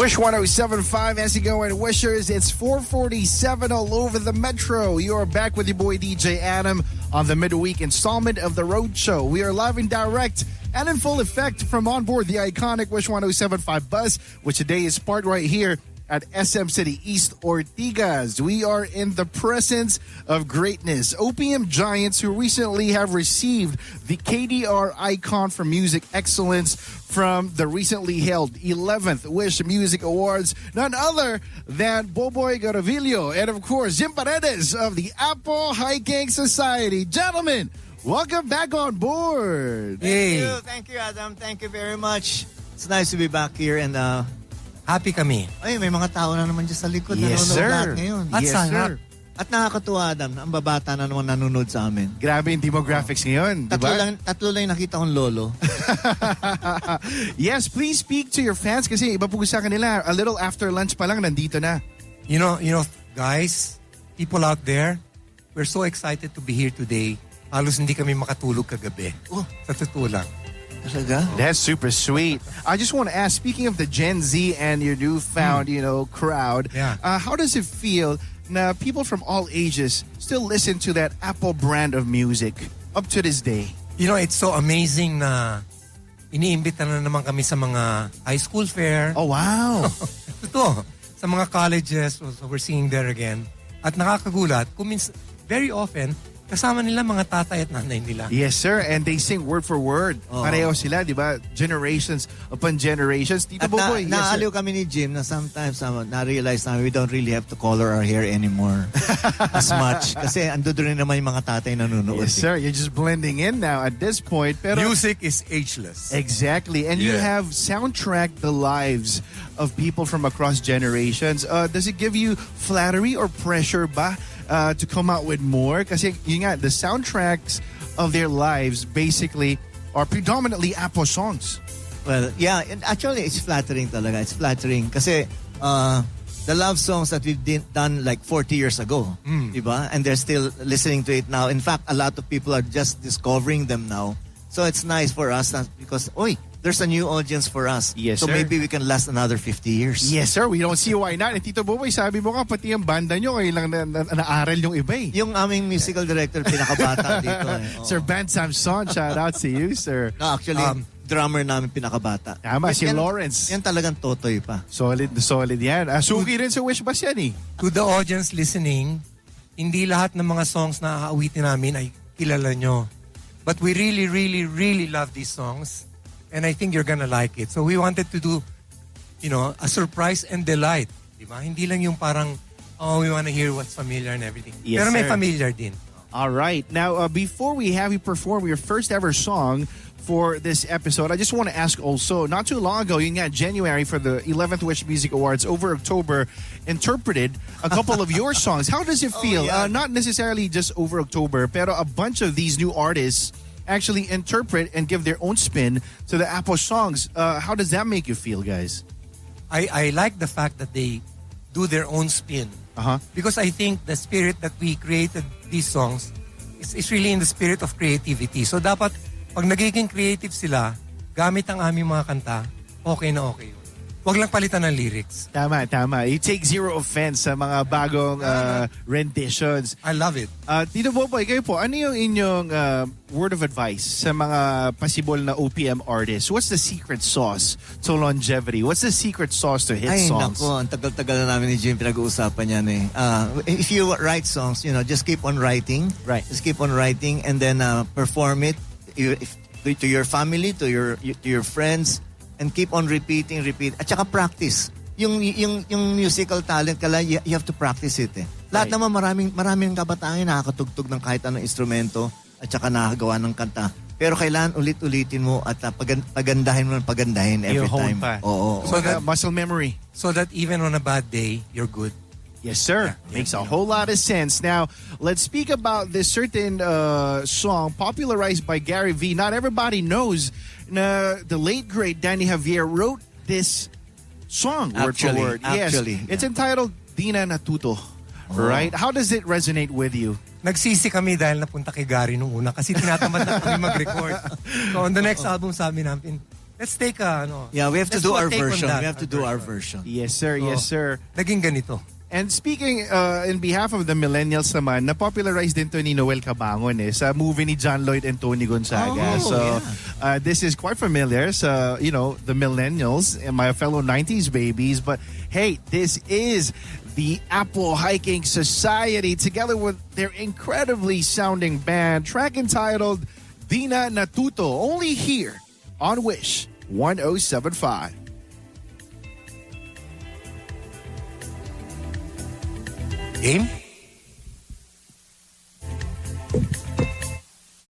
Wish 107.5 as you go in Wishers. It's 4:47 all over the metro. You are back with your boy DJ Adam on the midweek installment of the Road Show. We are live and direct and in full effect from on board the iconic Wish 107.5 bus, which today is parked right here at SM City East Ortigas. We are in the presence of greatness. OPM giants who recently have received the KDR Icon for Music Excellence from the recently held 11th Wish Music Awards. None other than Boboy Garavillo and, of course, Jim Paredes of the Apple Hiking Society. Gentlemen, welcome back on board. Hey. Thank you, Adam. Thank you very much. It's nice to be back here and happy kami. ay, may mga tao na naman dyan sa likod. Yes, nanonood sir. lahat ngayon. At Yes, sana. sir. At nakakatuwa, Adam, ang babata na naman nanonood sa amin. Grabe yung demographics ngayon, di ba? Tatlo lang yung nakita kong lolo. Yes, please speak to your fans kasi iba po sa kanila. A little after lunch pa lang, nandito na. You know, guys, people out there, we're so excited to be here today. Halos hindi kami makatulog kagabi. Oh. Sa totoo lang. Talaga? That's super sweet. I just want to ask, speaking of the Gen Z and your newfound, crowd, Yeah. How does it feel na people from all ages still listen to that Apple brand of music up to this day? You know, it's so amazing na iniimbita na naman kami sa mga high school fair. Oh, wow. Totoo. Sa mga colleges, so we're seeing there again. At nakakagulat, very often, kasama nila mga tatay at nanay nila. Yes, sir. And they sing word for word. Oh. Pareho sila, di ba? Generations upon generations. Tito At Boboy, yes, sir. naaliw kami ni Jim na sometimes na-realize namin we don't really have to color our hair anymore as much. Kasi ando rin naman yung mga tatay nanonood. Yes, sir. You're just blending in now at this point. Pero Music is ageless. exactly. And you Yeah. have soundtracked the lives of people from across generations. Does it give you flattery or pressure ba to come out with more? Kasi yun nga, the soundtracks of their lives basically are predominantly Apple songs. Well, yeah, and actually it's flattering talaga. It's flattering kasi the love songs that we've done like 40 years ago, diba? And they're still listening to it now. In fact, a lot of people are just discovering them now. So it's nice for us because, there's a new audience for us. Yes, so sir. maybe we can last another 50 years. Yes, sir. We don't see why not. And Tito Boboy, sabi mo nga, pati yung banda nyo, kayo lang naaral yung iba eh. Yung aming musical director, pinakabata dito. Oo. Sir Ben Samson, shout out to you, sir. No, actually, drummer namin pinakabata. Tama, si Lawrence. Yan talagang totoy pa. Solid na solid yan. Suki rin sa Wish Bus yan eh. To the audience listening, hindi lahat ng mga songs na aawitin namin ay kilala nyo. But we really, really, really love these songs. And I think you're gonna like it. So we wanted to do, a surprise and delight. Diba? Hindi lang yung parang, we wanna hear what's familiar and everything. Yes, Pero may sir. familiar din. All right. Now, before we have you perform your first ever song for this episode, I just want to ask also, not too long ago, yun nga, January for the 11th Wish Music Awards, over October, interpreted a couple of your songs. How does it feel? yeah. Not necessarily just over October, pero a bunch of these new artists actually interpret and give their own spin to the Apple songs. How does that make you feel, guys? I like the fact that they do their own spin. Uh-huh. Because I think the spirit that we created these songs is really in the spirit of creativity. So dapat, pag nagiging creative sila, gamit ang aming mga kanta, okay na okay yun. Huwag lang palitan ng lyrics. Tama, tama. You take zero offense sa mga bagong renditions. I love it. Tito Boboy, kayo po, ano yung inyong word of advice sa mga possible na OPM artists? What's the secret sauce to longevity? What's the secret sauce to hit Ay, songs? nako, ang tagal-tagal na namin ni Jim pinag-uusapan yan eh. If you write songs, just keep on writing. Right. Just keep on writing and then perform it to your family, to your friends, and keep on repeat. At saka practice. Yung musical talent you have to practice it eh. Lahat Right. naman maraming kabataan nakakatugtog ng kahit anong instrumento at saka nakagawa ng kanta. Pero kailangan ulit-ulitin mo at pagandahin mo ng pagandahin every Yung hone time. pa. Oo. So that muscle memory. So that even on a bad day, you're good. Yes, sir. Makes a whole lot of sense. Now, let's speak about this certain song popularized by Gary V. Not everybody knows na the late, great Danny Javier wrote this song word for word. Actually, Yes. It's entitled Di Na Natuto. Right? How does it resonate with you? Nagsisi kami dahil napunta kay Gary nung una kasi tinatamad na kami mag-record. So on the next album sabi namin, let's take a, Yeah, we have to let's do a our take on version. that, We have to do our version. Yes, sir. Yes, sir. Naging ganito. And speaking in behalf of the millennials naman, na-popularize din to ni Noel Cabangon sa movie ni John Lloyd and Tony Gonzaga. Oh, This is quite familiar sa, the millennials and my fellow 90s babies. But hey, this is the Apple Hiking Society together with their incredibly sounding band, track entitled Dina Natuto, only here on Wish 1075. Game?